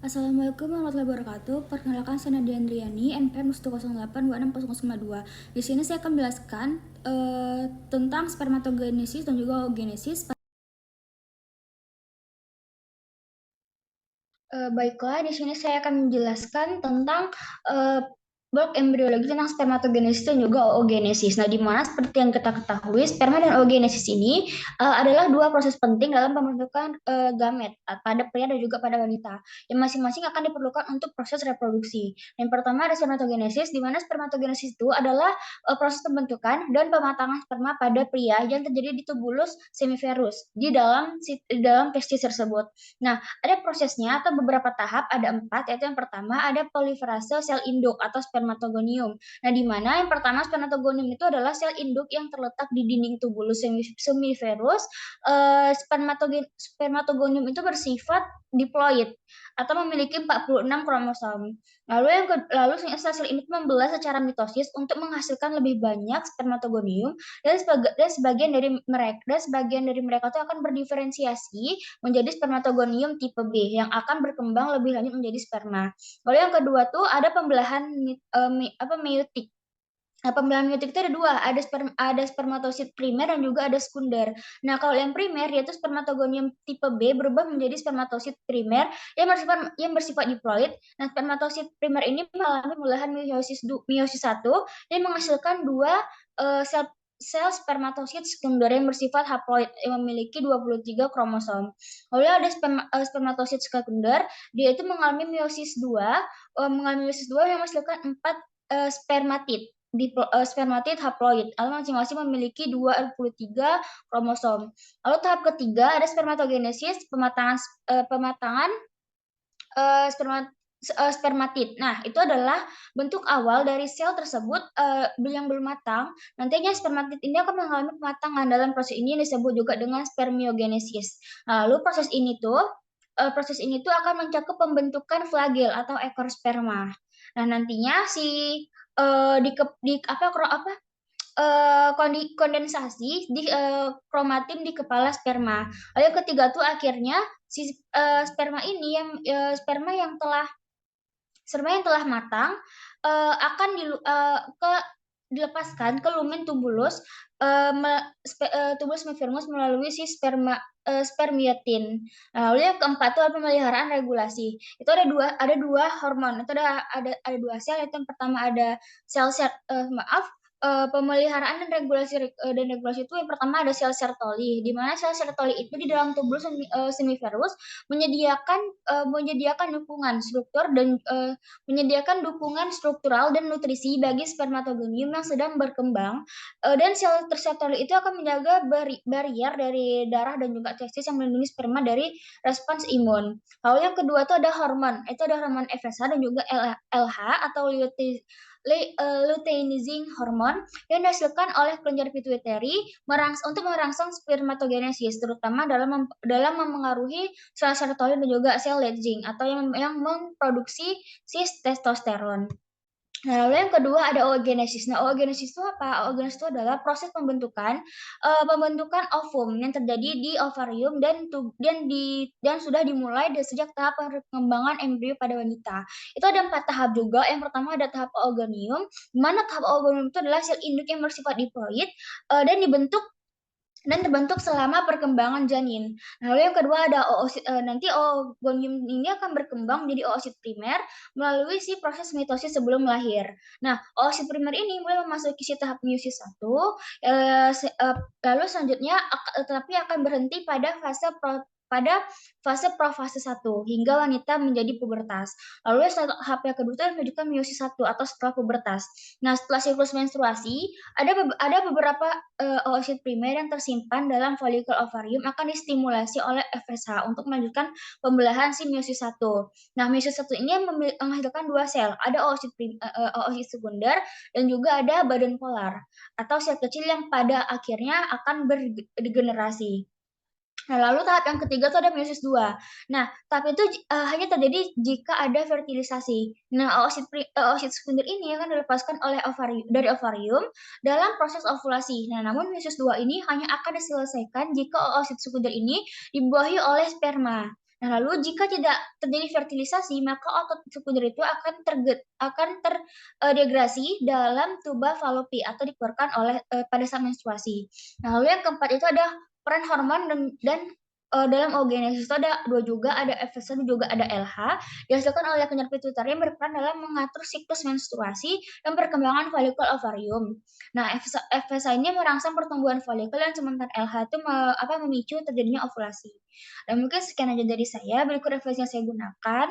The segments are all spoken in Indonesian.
Assalamualaikum warahmatullahi wabarakatuh. Perkenalkan, saya Nadia Andriani, NPM 1082600,2. Di sini saya akan menjelaskan tentang spermatogenesis dan juga oogenesis. Baiklah, di sini saya akan menjelaskan tentang blok embriologi tentang spermatogenesis dan juga oogenesis. Nah, di mana seperti yang kita ketahui, sperma dan oogenesis ini adalah dua proses penting dalam pembentukan gamet pada pria dan juga pada wanita, yang masing-masing akan diperlukan untuk proses reproduksi. Yang pertama ada spermatogenesis, di mana spermatogenesis itu adalah proses pembentukan dan pematangan sperma pada pria yang terjadi di tubulus semiferus di dalam testis tersebut. Nah, ada prosesnya atau beberapa tahap, ada 4, yaitu yang pertama ada proliferase sel induk atau spermatogonium. Nah, di mana yang pertama spermatogonium itu adalah sel induk yang terletak di dinding tubulus semiferus. Spermatogonium itu bersifat diploid atau memiliki 46 kromosom. Lalu sel ini membelah secara mitosis untuk menghasilkan lebih banyak spermatogonium, dan sebagian dari mereka itu akan berdiferensiasi menjadi spermatogonium tipe B yang akan berkembang lebih lanjut menjadi sperma. Lalu yang kedua tuh ada pembelahan meiotik. Nah, pembelahan meiotik itu ada dua, ada spermatosit primer dan juga ada sekunder. Nah, kalau yang primer yaitu spermatogonium tipe B berubah menjadi spermatosit primer yang bersifat diploid. Nah, spermatosit primer ini mengalami pembelahan meiosis 1 dan menghasilkan dua sel sel spermatosit sekunder yang bersifat haploid yang memiliki 23 kromosom. Lalu ada spermatosit sekunder, dia itu mengalami meiosis 2 yang menghasilkan 4 spermatid spermatid haploid, lalu masing-masing memiliki 23 kromosom. Lalu tahap ketiga ada spermatogenesis, pematangan spermatid. Nah, itu adalah bentuk awal dari sel tersebut yang belum matang. Nantinya spermatid ini akan mengalami pematangan. Dalam proses ini disebut juga dengan spermiogenesis. Lalu proses ini tuh akan mencakup pembentukan flagel atau ekor sperma. Nah, nantinya si di, di kondensasi di kromatin di kepala sperma. Lalu yang ketiga tuh akhirnya si sperma yang telah matang akan dilepaskan ke lumen tubulus tubulus semifinus melalui si spermiotin. Nah, lalu yang keempat itu pemeliharaan regulasi. Itu ada dua hormon. Itu ada dua sel. Itu yang pertama ada pemeliharaan dan regulasi itu yang pertama ada sel Sertoli, di mana sel Sertoli itu di dalam tubulus semiferus menyediakan dukungan struktural dan nutrisi bagi spermatogonium yang sedang berkembang. Dan sel Sertoli itu akan menjaga barrier dari darah dan juga testis yang melindungi sperma dari respons imun. Lalu yang kedua itu ada hormon, itu ada hormon FSH dan juga LH atau luteinizing hormon yang dihasilkan oleh kelenjar pituitari untuk merangsang spermatogenesis, terutama dalam memengaruhi sel serotonin dan juga sel Leydig atau yang memproduksi cis testosteron. Nah, lalu yang kedua ada oogenesis. Nah, oogenesis itu apa? Oogenesis itu adalah proses pembentukan ovum yang terjadi di ovarium dan sudah dimulai sejak tahap perkembangan embrio pada wanita. Itu ada 4 tahap juga. Yang pertama ada tahap oogonium, di mana tahap oogonium itu adalah sel induk yang bersifat diploid dan terbentuk selama perkembangan janin. Nah, lalu yang kedua ada oosit. Nanti oogonium ini akan berkembang menjadi oosit primer melalui si proses mitosis sebelum lahir. Nah, oosit primer ini mulai memasuki si tahap meiosis 1, lalu selanjutnya tetapi akan berhenti pada fase profase 1 hingga wanita menjadi pubertas. Lalu tahap yang kedua itu menunjukkan meiosis 1 atau setelah pubertas. Nah, setelah siklus menstruasi, ada beberapa oosit primer yang tersimpan dalam folikel ovarium akan distimulasi oleh FSH untuk melanjutkan pembelahan si meiosis 1. Nah, meiosis 1 ini menghasilkan dua sel, ada oosit sekunder dan juga ada badan polar atau sel kecil yang pada akhirnya akan berdegenerasi. Nah, lalu tahap yang ketiga tuh ada meiosis 2. Nah, tahap itu hanya terjadi jika ada fertilisasi. Nah, oosit sekunder ini akan dilepaskan oleh dari ovarium dalam proses ovulasi. Nah, namun meiosis 2 ini hanya akan diselesaikan jika oosit sekunder ini dibuahi oleh sperma. Nah, lalu jika tidak terjadi fertilisasi, maka otot sekunder itu akan terdegrasi dalam tuba falopi atau dikeluarkan pada saat menstruasi. Nah, lalu yang keempat itu ada peran hormon dan dalam oogenesis itu ada dua juga, ada FSH dan juga ada LH, dihasilkan oleh kelenjar pituitari yang berperan dalam mengatur siklus menstruasi dan perkembangan folikel ovarium. Nah, FSH ini merangsang pertumbuhan folikel dan sementara LH itu memicu terjadinya ovulasi. Dan mungkin sekian aja dari saya, berikut referensi yang saya gunakan.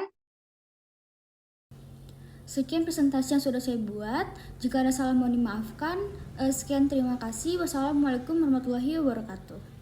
Sekian presentasi yang sudah saya buat. Jika ada salah mohon dimaafkan. Sekian, terima kasih. Wassalamualaikum warahmatullahi wabarakatuh.